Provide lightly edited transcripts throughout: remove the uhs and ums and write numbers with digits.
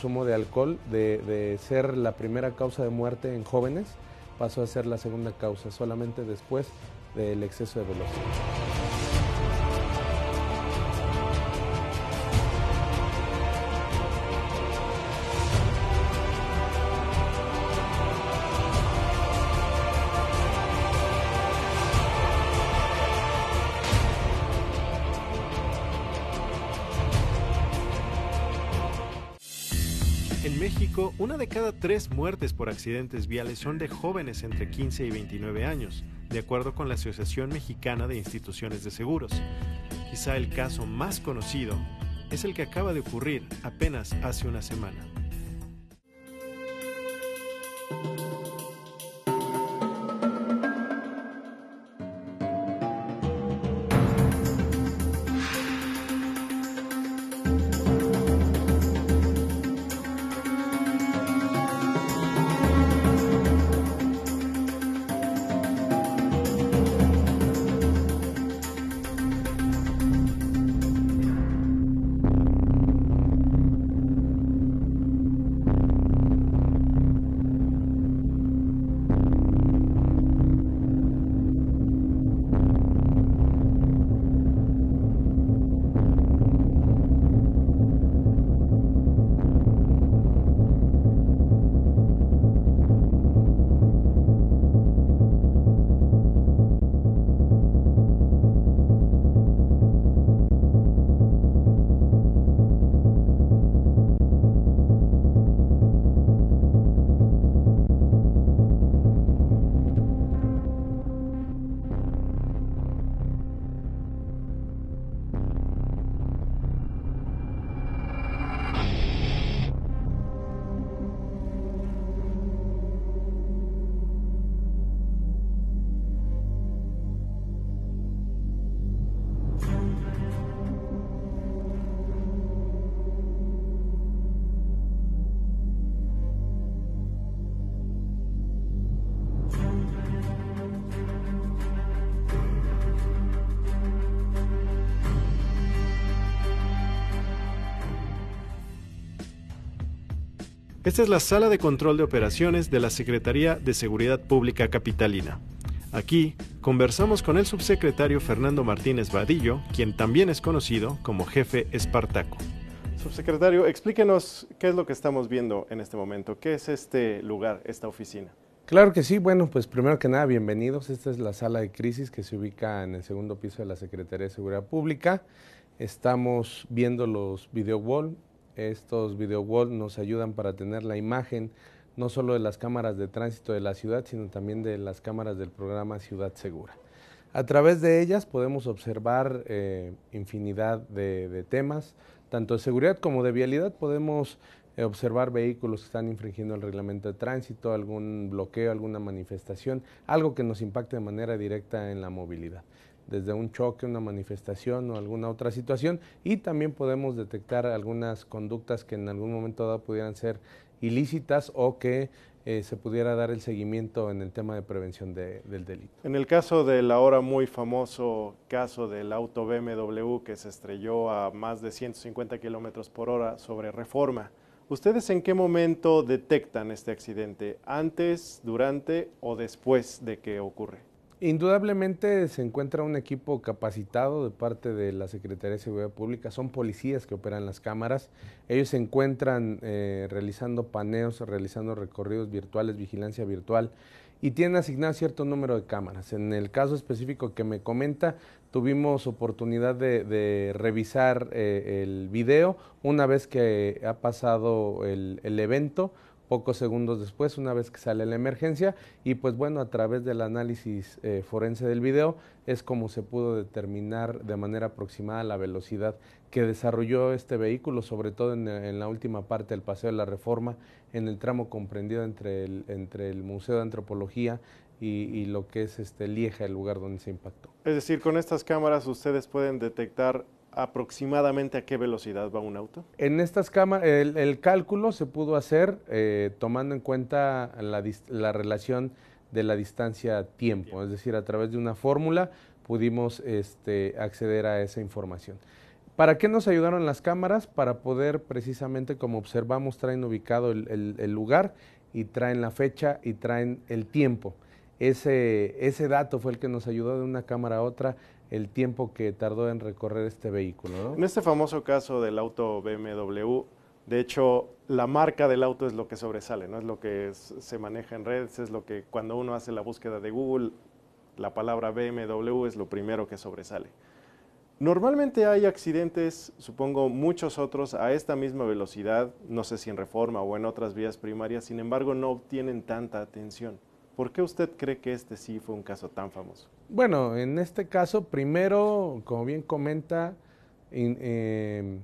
consumo de alcohol, de ser la primera causa de muerte en jóvenes, pasó a ser la segunda causa, solamente después del exceso de velocidad. En México, 1 de cada 3 muertes por accidentes viales son de jóvenes entre 15 y 29 años, de acuerdo con la Asociación Mexicana de Instituciones de Seguros. Quizá el caso más conocido es el que acaba de ocurrir apenas hace una semana. Esta es la sala de control de operaciones de la Secretaría de Seguridad Pública Capitalina. Aquí conversamos con el subsecretario Fernando Martínez Vadillo, quien también es conocido como Jefe Espartaco. Subsecretario, explíquenos qué es lo que estamos viendo en este momento. ¿Qué es este lugar, esta oficina? Claro que sí, bueno, pues primero que nada, bienvenidos. Esta es la sala de crisis que se ubica en el segundo piso de la Secretaría de Seguridad Pública. Estamos viendo los video wall. Estos video wall nos ayudan para tener la imagen no solo de las cámaras de tránsito de la ciudad, sino también de las cámaras del programa Ciudad Segura. A través de ellas podemos observar infinidad de temas, tanto de seguridad como de vialidad. Podemos observar vehículos que están infringiendo el reglamento de tránsito, algún bloqueo, alguna manifestación, algo que nos impacte de manera directa en la movilidad, desde un choque, una manifestación o alguna otra situación, y también podemos detectar algunas conductas que en algún momento dado pudieran ser ilícitas o que se pudiera dar el seguimiento en el tema de prevención del delito. En el caso del ahora muy famoso caso del auto BMW que se estrelló a más de 150 kilómetros por hora sobre Reforma, ¿ustedes en qué momento detectan este accidente? ¿Antes, durante o después de que ocurre? Indudablemente se encuentra un equipo capacitado de parte de la Secretaría de Seguridad Pública, son policías que operan las cámaras. Ellos se encuentran realizando paneos, realizando recorridos virtuales, vigilancia virtual, y tienen asignado cierto número de cámaras. En el caso específico que me comenta, tuvimos oportunidad de revisar el video una vez que ha pasado el evento, pocos segundos después, una vez que sale la emergencia, y pues bueno, a través del análisis forense del video es como se pudo determinar de manera aproximada la velocidad que desarrolló este vehículo, sobre todo en la última parte del Paseo de la Reforma, en el tramo comprendido entre el Museo de Antropología y lo que es Lieja, el lugar donde se impactó. Es decir, con estas cámaras ustedes pueden detectar aproximadamente a qué velocidad va un auto. En estas cámaras el cálculo se pudo hacer tomando en cuenta la relación de la distancia-tiempo, es decir, a través de una fórmula pudimos acceder a esa información. ¿Para qué nos ayudaron las cámaras? Para poder precisamente, como observamos, traen ubicado el lugar y traen la fecha y traen el tiempo. Ese dato fue el que nos ayudó de una cámara a otra, el tiempo que tardó en recorrer este vehículo, ¿no? En este famoso caso del auto BMW, de hecho, la marca del auto es lo que sobresale, ¿no? Es lo que se maneja en redes, es lo que cuando uno hace la búsqueda de Google, la palabra BMW es lo primero que sobresale. Normalmente hay accidentes, supongo muchos otros, a esta misma velocidad, no sé si en Reforma o en otras vías primarias, sin embargo no obtienen tanta atención. ¿Por qué usted cree que este sí fue un caso tan famoso? Bueno, en este caso, primero, como bien comenta, incide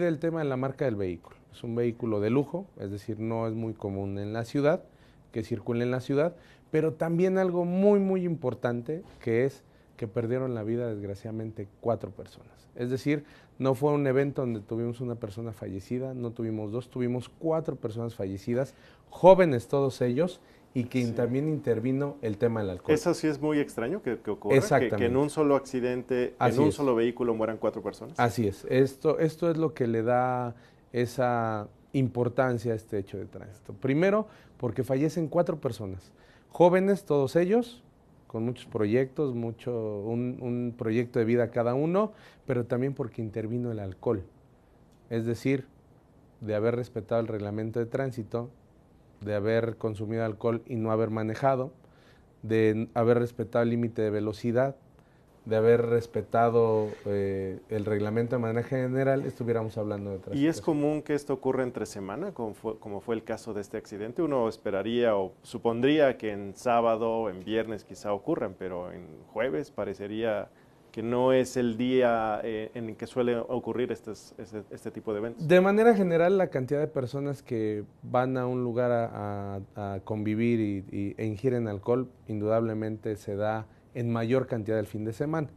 el tema de la marca del vehículo. Es un vehículo de lujo, es decir, no es muy común en la ciudad, que circule en la ciudad, pero también algo muy importante, que es que perdieron la vida desgraciadamente 4 personas. Es decir, no fue un evento donde tuvimos una persona fallecida, no tuvimos 2, tuvimos 4 personas fallecidas, jóvenes todos ellos, y que también intervino el tema del alcohol. Eso sí es muy extraño que ocurra, que en un solo accidente, en un solo vehículo mueran 4 personas. Así es, esto es lo que le da esa importancia a este hecho de tránsito. Primero, porque fallecen 4 personas, jóvenes todos ellos, con muchos proyectos, un proyecto de vida cada uno, pero también porque intervino el alcohol. Es decir, de haber respetado el reglamento de tránsito, de haber consumido alcohol y no haber manejado, de haber respetado el límite de velocidad, de haber respetado el reglamento de manejo general, estuviéramos hablando de otras ¿Y es cosas. común que esto ocurra entre semana, como fue el caso de este accidente? Uno esperaría o supondría que en sábado, en viernes quizá ocurran, pero en jueves parecería que no es el día en el que suele ocurrir este tipo de eventos. De manera general, la cantidad de personas que van a un lugar a convivir e ingieren alcohol, indudablemente se da en mayor cantidad el fin de semana.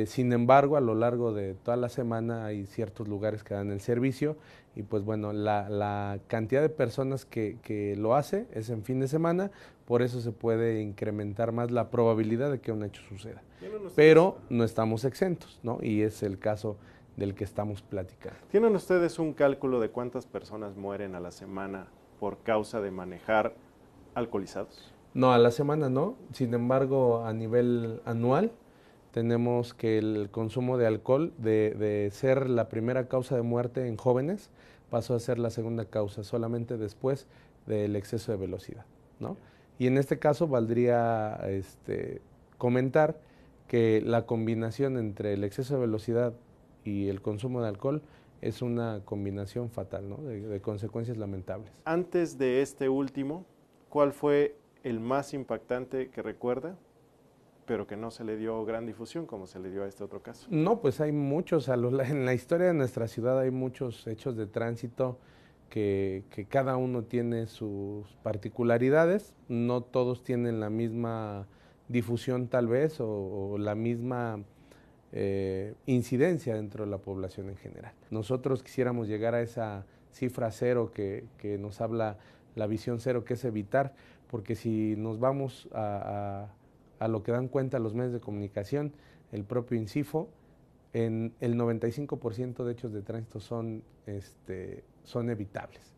Sin embargo, a lo largo de toda la semana hay ciertos lugares que dan el servicio y pues bueno, la cantidad de personas que lo hace es en fin de semana, por eso se puede incrementar más la probabilidad de que un hecho suceda. Pero no estamos exentos, ¿no? Y es el caso del que estamos platicando. ¿Tienen ustedes un cálculo de cuántas personas mueren a la semana por causa de manejar alcoholizados? No, a la semana no, sin embargo, a nivel anual tenemos que el consumo de alcohol, de ser la primera causa de muerte en jóvenes, pasó a ser la segunda causa, solamente después del exceso de velocidad, ¿no? Y en este caso valdría comentar que la combinación entre el exceso de velocidad y el consumo de alcohol es una combinación fatal, ¿no? de consecuencias lamentables. Antes de este último, ¿cuál fue el más impactante que recuerda, pero que no se le dio gran difusión como se le dio a este otro caso? No, pues hay muchos, en la historia de nuestra ciudad hay muchos hechos de tránsito que cada uno tiene sus particularidades, no todos tienen la misma difusión tal vez o la misma incidencia dentro de la población en general. Nosotros quisiéramos llegar a esa cifra cero que nos habla la visión cero, que es evitar, porque si nos vamos a lo que dan cuenta los medios de comunicación, el propio INCIFO, en el 95% de hechos de tránsito son evitables.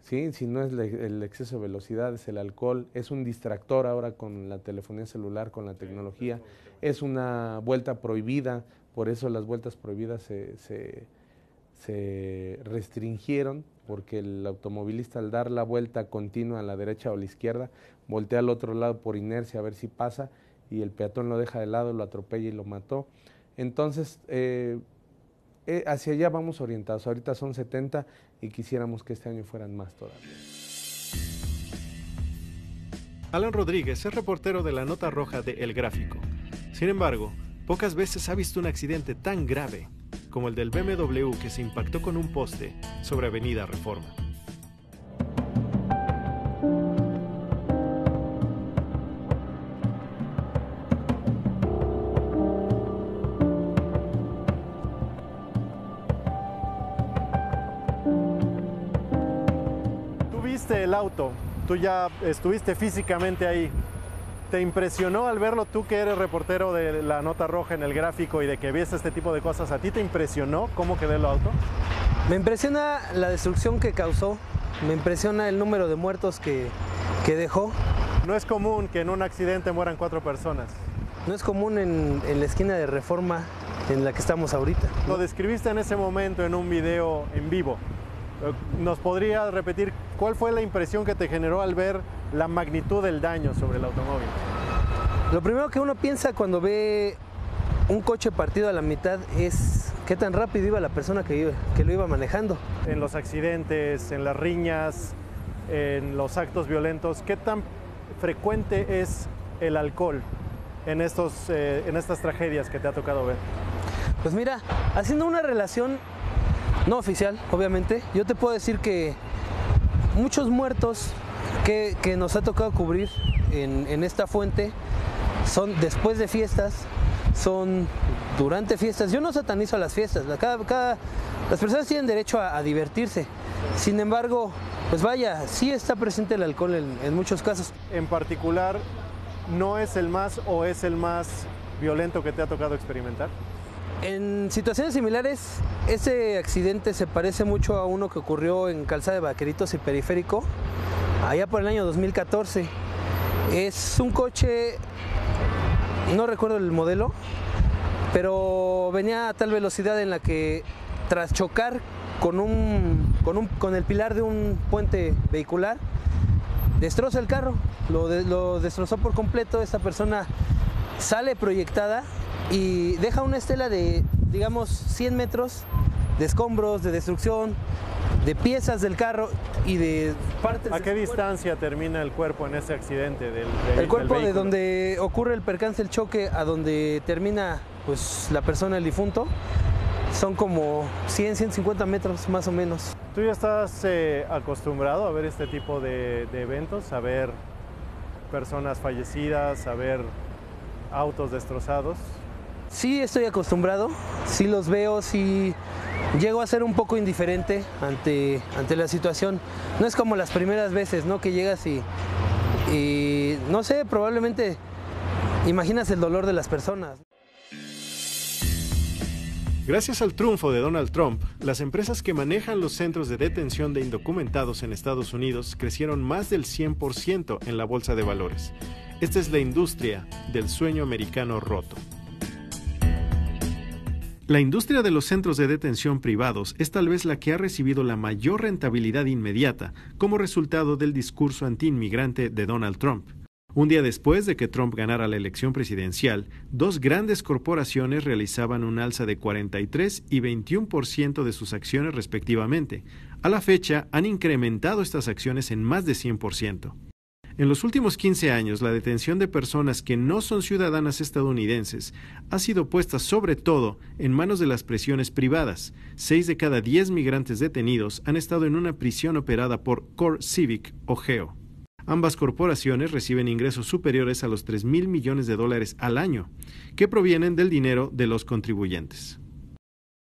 ¿Sí? Si no es el exceso de velocidad, es el alcohol, es un distractor ahora con la telefonía celular, con la tecnología, es una vuelta prohibida, por eso las vueltas prohibidas se restringieron, porque el automovilista al dar la vuelta continua a la derecha o a la izquierda, voltea al otro lado por inercia a ver si pasa, y el peatón lo deja de lado, lo atropella y lo mató. Entonces, hacia allá vamos orientados. Ahorita son 70 y quisiéramos que este año fueran más todavía. Alan Rodríguez es reportero de la Nota Roja de El Gráfico. Sin embargo, pocas veces ha visto un accidente tan grave como el del BMW que se impactó con un poste sobre Avenida Reforma. Tú viste el auto, tú ya estuviste físicamente ahí. ¿Te impresionó al verlo, tú que eres reportero de La Nota Roja en El Gráfico y de que viste este tipo de cosas? ¿A ti te impresionó cómo quedó el auto? Me impresiona la destrucción que causó, me impresiona el número de muertos que dejó. No es común que en un accidente mueran 4 personas. No es común en la esquina de Reforma en la que estamos ahorita. Lo describiste en ese momento en un video en vivo. ¿Nos podrías repetir cuál fue la impresión que te generó al ver la magnitud del daño sobre el automóvil? Lo primero que uno piensa cuando ve un coche partido a la mitad es qué tan rápido iba la persona que lo iba manejando. En los accidentes, en las riñas, en los actos violentos, ¿qué tan frecuente es el alcohol en estas tragedias que te ha tocado ver? Pues mira, haciendo una relación no oficial, obviamente, yo te puedo decir que muchos muertos que nos ha tocado cubrir en esta fuente son después de fiestas, son durante fiestas. Yo no satanizo a las fiestas, las personas tienen derecho a divertirse. Sin embargo, pues vaya, sí está presente el alcohol en muchos casos. En particular, ¿no es el más o es el más violento que te ha tocado experimentar? En situaciones similares, ese accidente se parece mucho a uno que ocurrió en Calzada de Vaqueritos y Periférico, allá por el año 2014. Es un coche, no recuerdo el modelo, pero venía a tal velocidad en la que tras chocar con el pilar de un puente vehicular, destroza el carro, lo destrozó por completo. Esta persona sale proyectada y deja una estela de, digamos, 100 metros de escombros, de destrucción, de piezas del carro y de partes. ¿A qué distancia termina el cuerpo en ese accidente el cuerpo del de donde ocurre el percance, el choque, a donde termina pues la persona, el difunto? Son como 100, 150 metros más o menos. ¿Tú ya estás acostumbrado a ver este tipo de eventos, a ver personas fallecidas, a ver autos destrozados? Sí, estoy acostumbrado, sí los veo, sí llego a ser un poco indiferente ante la situación. No es como las primeras veces, ¿no? Que llegas y no sé, probablemente imaginas el dolor de las personas. Gracias al triunfo de Donald Trump, las empresas que manejan los centros de detención de indocumentados en Estados Unidos crecieron más del 100% en la bolsa de valores. Esta es la industria del sueño americano roto. La industria de los centros de detención privados es tal vez la que ha recibido la mayor rentabilidad inmediata como resultado del discurso antiinmigrante de Donald Trump. Un día después de que Trump ganara la elección presidencial, 2 grandes corporaciones realizaban un alza de 43 y 21% de sus acciones respectivamente. A la fecha, han incrementado estas acciones en más de 100%. En los últimos 15 años, la detención de personas que no son ciudadanas estadounidenses ha sido puesta sobre todo en manos de las prisiones privadas. 6 de cada 10 migrantes detenidos han estado en una prisión operada por CoreCivic o GEO. Ambas corporaciones reciben ingresos superiores a los $3,000 millones al año, que provienen del dinero de los contribuyentes.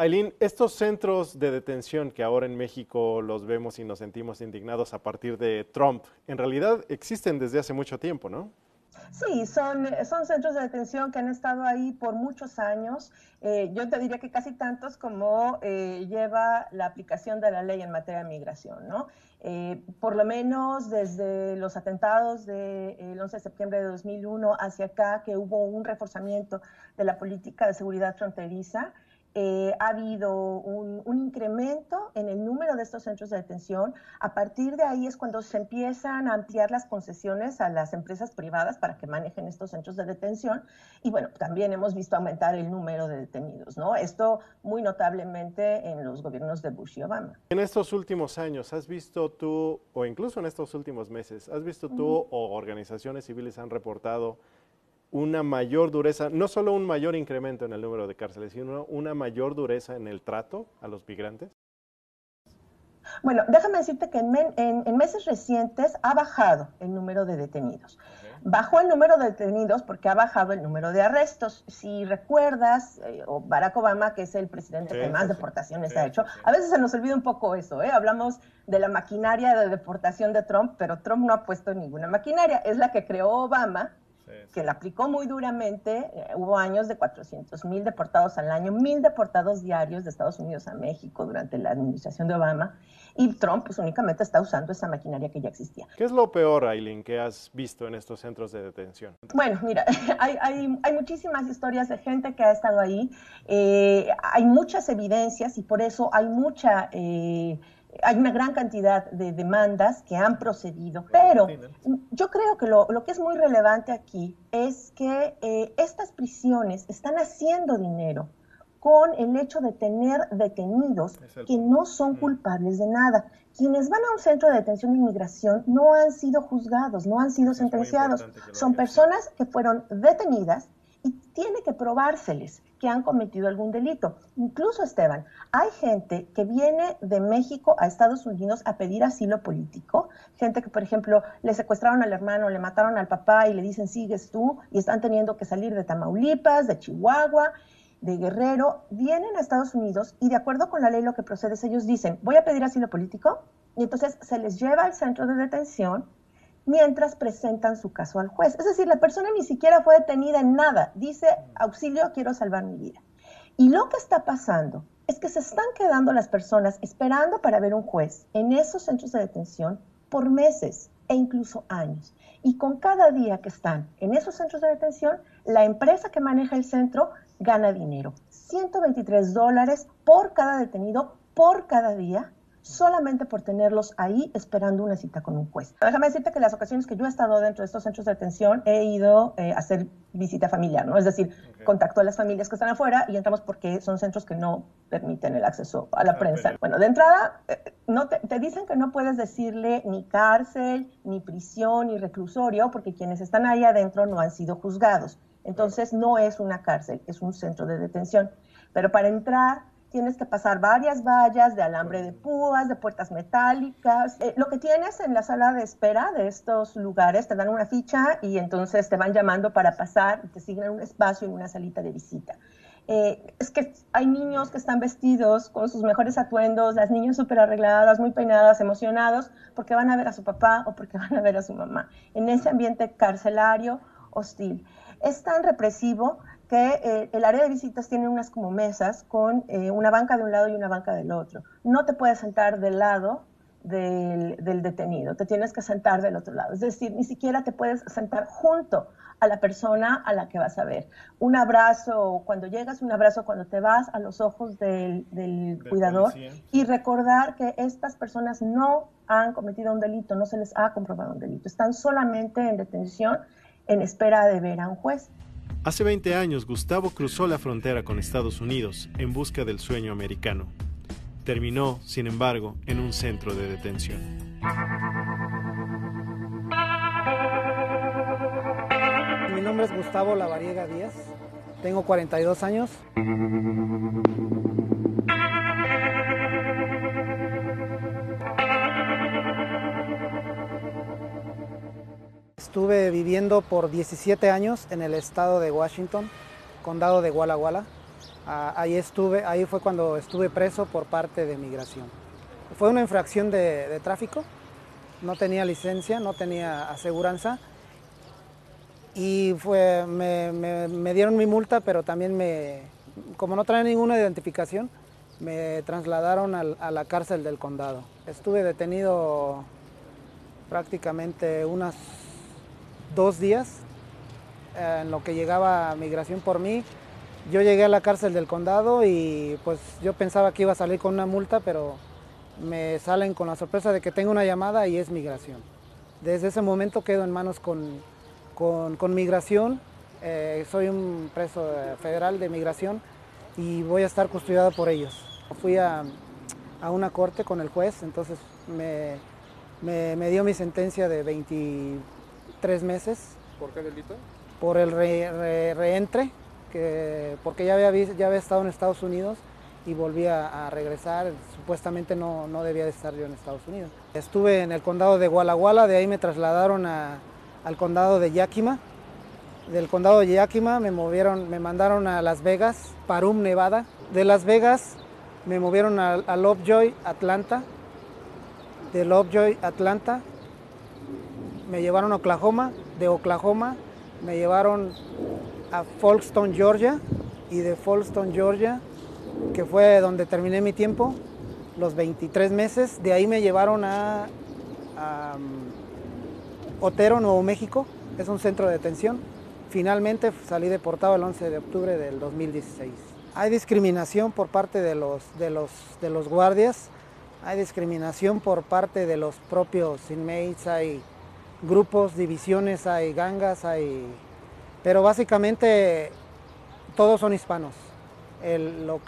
Aileen, estos centros de detención que ahora en México los vemos y nos sentimos indignados a partir de Trump, en realidad existen desde hace mucho tiempo, ¿no? Sí, son centros de detención que han estado ahí por muchos años. Yo te diría que casi tantos como lleva la aplicación de la ley en materia de migración, ¿no? Por lo menos desde los atentados del 11 de septiembre de 2001 hacia acá, que hubo un reforzamiento de la política de seguridad fronteriza, ha habido un incremento en el número de estos centros de detención. A partir de ahí es cuando se empiezan a ampliar las concesiones a las empresas privadas para que manejen estos centros de detención. Y bueno, también hemos visto aumentar el número de detenidos, ¿no? Esto muy notablemente en los gobiernos de Bush y Obama. En estos últimos años, ¿has visto tú, o incluso en estos últimos meses, has visto tú o organizaciones civiles han reportado una mayor dureza, no solo un mayor incremento en el número de cárceles, sino una mayor dureza en el trato a los migrantes? Bueno, déjame decirte que en meses recientes ha bajado el número de detenidos. Bajó el número de detenidos porque ha bajado el número de arrestos. Si recuerdas, Barack Obama, que es el presidente que más deportaciones ha hecho, a veces se nos olvida un poco eso, hablamos de la maquinaria de deportación de Trump, pero Trump no ha puesto ninguna maquinaria, es la que creó Obama. que la aplicó muy duramente. Hubo años de 400,000 deportados al año, 1,000 deportados diarios de Estados Unidos a México durante la administración de Obama, y Trump pues únicamente está usando esa maquinaria que ya existía. ¿Qué es lo peor, Aileen, que has visto en estos centros de detención? Bueno, mira, hay muchísimas historias de gente que ha estado ahí, hay muchas evidencias y por eso hay una gran cantidad de demandas que han procedido, pero yo creo que lo que es muy relevante aquí es que estas prisiones están haciendo dinero con el hecho de tener detenidos que no son culpables de nada. Quienes van a un centro de detención de inmigración no han sido juzgados, no han sido sentenciados. Son personas que fueron detenidas y tiene que probárseles que han cometido algún delito. Incluso, Esteban, hay gente que viene de México a Estados Unidos a pedir asilo político, gente que, por ejemplo, le secuestraron al hermano, le mataron al papá y le dicen sigues tú, y están teniendo que salir de Tamaulipas, de Chihuahua, de Guerrero, vienen a Estados Unidos y de acuerdo con la ley lo que procede es ellos dicen, voy a pedir asilo político, y entonces se les lleva al centro de detención mientras presentan su caso al juez. Es decir, la persona ni siquiera fue detenida en nada, dice, auxilio, quiero salvar mi vida. Y lo que está pasando es que se están quedando las personas esperando para ver un juez en esos centros de detención por meses e incluso años. Y con cada día que están en esos centros de detención, la empresa que maneja el centro gana dinero. $123 por cada detenido, por cada día, solamente por tenerlos ahí esperando una cita con un juez. Déjame decirte que las ocasiones que yo he estado dentro de estos centros de detención he ido a hacer visita familiar, ¿no? Es decir, contacto a las familias que están afuera y entramos porque son centros que no permiten el acceso a la prensa. Bueno, de entrada, te dicen que no puedes decirle ni cárcel, ni prisión, ni reclusorio, porque quienes están ahí adentro no han sido juzgados. Entonces, no es una cárcel, es un centro de detención. Pero para entrar tienes que pasar varias vallas de alambre de púas, de puertas metálicas. Lo que tienes en la sala de espera de estos lugares, te dan una ficha y entonces te van llamando para pasar y te siguen un espacio en una salita de visita. Es que hay niños que están vestidos con sus mejores atuendos, las niñas súper arregladas, muy peinadas, emocionados, porque van a ver a su papá o porque van a ver a su mamá, en ese ambiente carcelario hostil. Es tan represivo que el área de visitas tiene unas como mesas con una banca de un lado y una banca del otro. No te puedes sentar del lado del detenido, te tienes que sentar del otro lado. Es decir, ni siquiera te puedes sentar junto a la persona a la que vas a ver. Un abrazo cuando llegas, un abrazo cuando te vas, a los ojos del cuidador, policía. Y recordar que estas personas no han cometido un delito, no se les ha comprobado un delito. Están solamente en detención en espera de ver a un juez. Hace 20 años, Gustavo cruzó la frontera con Estados Unidos en busca del sueño americano. Terminó, sin embargo, en un centro de detención. Mi nombre es Gustavo Lavariega Díaz, tengo 42 años. Estuve viviendo por 17 años en el estado de Washington, condado de Walla Walla. Ahí fue cuando estuve preso por parte de migración. Fue una infracción de tráfico, no tenía licencia, no tenía aseguranza y me dieron mi multa, pero también como no traía ninguna identificación, me trasladaron a la cárcel del condado. Estuve detenido prácticamente unas 2 días en lo que llegaba migración por mí. Yo llegué a la cárcel del condado y pues yo pensaba que iba a salir con una multa, pero me salen con la sorpresa de que tengo una llamada y es migración. Desde ese momento quedo en manos con migración. Soy un preso federal de migración y voy a estar custodiado por ellos. Fui a una corte con el juez, entonces me dio mi sentencia de 23 meses. ¿Por qué delito? Por el reentre, porque ya había estado en Estados Unidos y volví a regresar. Supuestamente no debía de estar yo en Estados Unidos. Estuve en el condado de Walla Walla, de ahí me trasladaron al condado de Yakima. Del condado de Yakima me mandaron a Las Vegas, Pahrump, Nevada. De Las Vegas me movieron a Lovejoy, Atlanta. De Lovejoy, Atlanta me llevaron a Oklahoma. De Oklahoma me llevaron a Folkston, Georgia, y de Folkston, Georgia, que fue donde terminé mi tiempo, los 23 meses, de ahí me llevaron a Otero, Nuevo México, es un centro de detención. Finalmente salí deportado el 11 de octubre del 2016. Hay discriminación por parte de los guardias, hay discriminación por parte de los propios inmates, hay grupos, divisiones, hay gangas, pero básicamente todos son hispanos.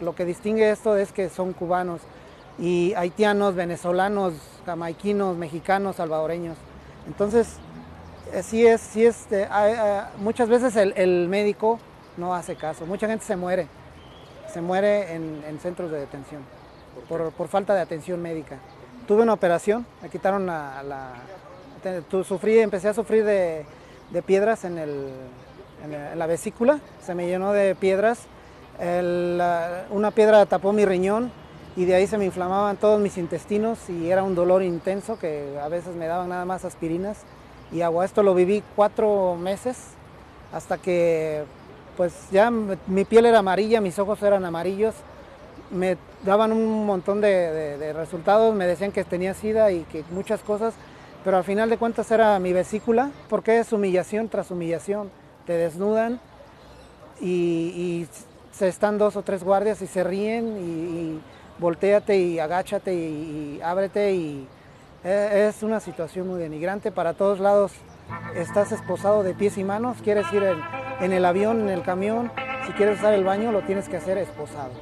Lo que distingue esto es que son cubanos y haitianos, venezolanos, jamaiquinos, mexicanos, salvadoreños. Entonces, muchas veces el médico no hace caso, mucha gente se muere en centros de detención por falta de atención médica. Tuve una operación, me quitaron empecé a sufrir de piedras en la vesícula, se me llenó de piedras, una piedra tapó mi riñón y de ahí se me inflamaban todos mis intestinos y era un dolor intenso que a veces me daban nada más aspirinas y agua. Esto lo viví 4 meses hasta que pues ya mi piel era amarilla, mis ojos eran amarillos, me daban un montón de resultados, me decían que tenía SIDA y que muchas cosas, pero al final de cuentas era mi vesícula, porque es humillación tras humillación, te desnudan y se están 2 o 3 guardias y se ríen y voltéate y agáchate y ábrete y es una situación muy denigrante para todos lados. Estás esposado de pies y manos, quieres ir en el avión, en el camión, si quieres usar el baño lo tienes que hacer esposado.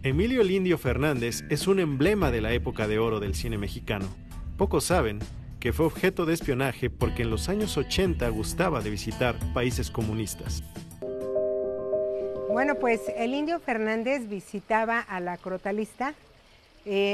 Emilio el Indio Fernández es un emblema de la época de oro del cine mexicano. Pocos saben que fue objeto de espionaje porque en los años 80 gustaba de visitar países comunistas. Bueno, pues el Indio Fernández visitaba a la crotalista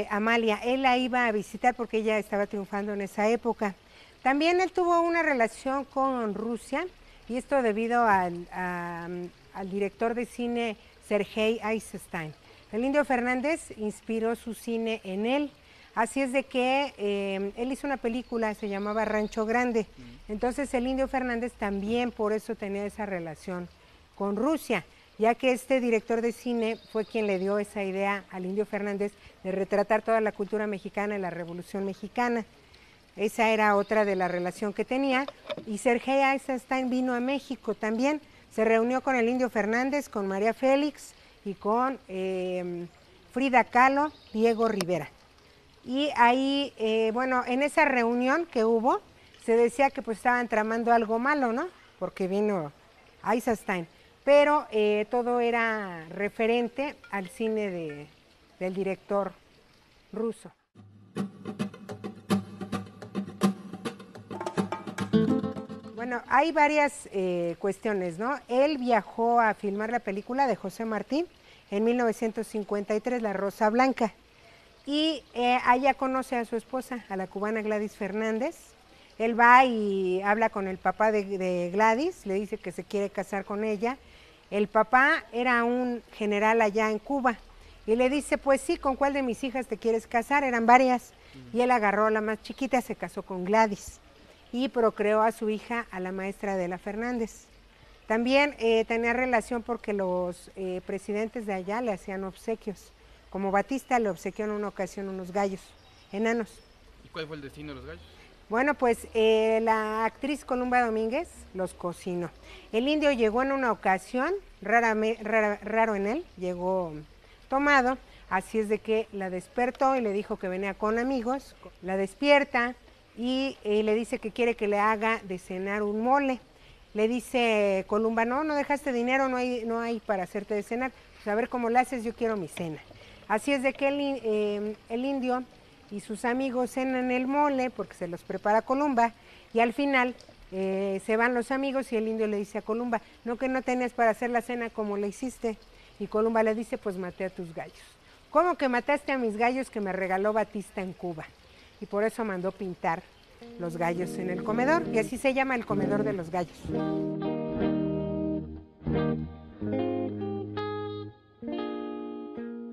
Amalia. Él la iba a visitar porque ella estaba triunfando en esa época. También él tuvo una relación con Rusia y esto debido al director de cine Sergei Eisenstein. El Indio Fernández inspiró su cine en él, así es de que él hizo una película, se llamaba Rancho Grande, entonces el Indio Fernández también por eso tenía esa relación con Rusia, ya que este director de cine fue quien le dio esa idea al Indio Fernández de retratar toda la cultura mexicana y la Revolución Mexicana. Esa era otra de la relación que tenía, y Sergei Eisenstein vino a México también, se reunió con el Indio Fernández, con María Félix, y con Frida Kahlo, Diego Rivera. Y ahí, bueno, en esa reunión que hubo, se decía que pues estaban tramando algo malo, ¿no? Porque vino Eisenstein, pero todo era referente al cine del director ruso. Bueno, hay varias cuestiones, ¿no? Él viajó a filmar la película de José Martí en 1953, La Rosa Blanca, y allá conoce a su esposa, a la cubana Gladys Fernández. Él va y habla con el papá de Gladys, le dice que se quiere casar con ella. El papá era un general allá en Cuba y le dice, pues sí, ¿con cuál de mis hijas te quieres casar? Eran varias, y él agarró a la más chiquita, se casó con Gladys y procreó a su hija, a la maestra Adela Fernández. También tenía relación porque los presidentes de allá le hacían obsequios. Como Batista le obsequió en una ocasión unos gallos enanos. ¿Y cuál fue el destino de los gallos? Bueno, pues la actriz Columba Domínguez los cocinó. El Indio llegó en una ocasión, raro en él, llegó tomado, así es de que la despertó y le dijo que venía con amigos, la despierta y le dice que quiere que le haga de cenar un mole. Le dice Columba, no dejaste dinero, no hay para hacerte de cenar, pues a ver cómo lo haces, yo quiero mi cena. Así es de que el Indio y sus amigos cenan el mole porque se los prepara Columba y al final Se van los amigos y el indio le dice a Columba, no que no tenías para hacer la cena como le hiciste. Y Columba le dice, pues maté a tus gallos. ¿Cómo que mataste a mis gallos que me regaló Batista en Cuba? Y por eso mandó pintar los gallos en el comedor, y así se llama el comedor de los gallos.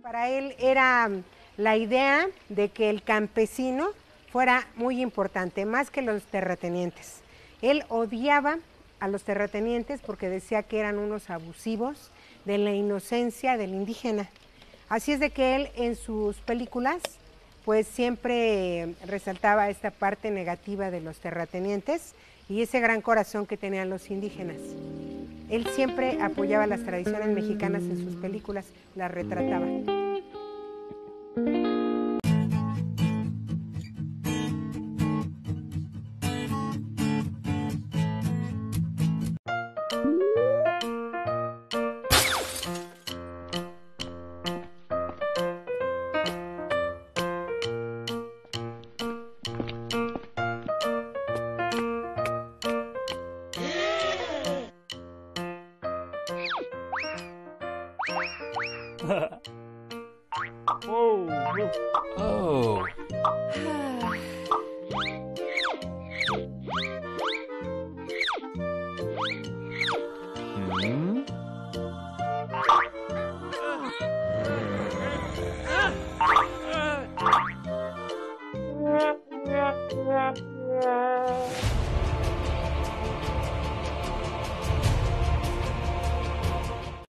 Para él era la idea de que el campesino fuera muy importante, más que los terratenientes. Él odiaba a los terratenientes porque decía que eran unos abusivos de la inocencia del indígena. Así es de que él en sus películas pues siempre resaltaba esta parte negativa de los terratenientes y ese gran corazón que tenían los indígenas. Él siempre apoyaba las tradiciones mexicanas en sus películas, las retrataba.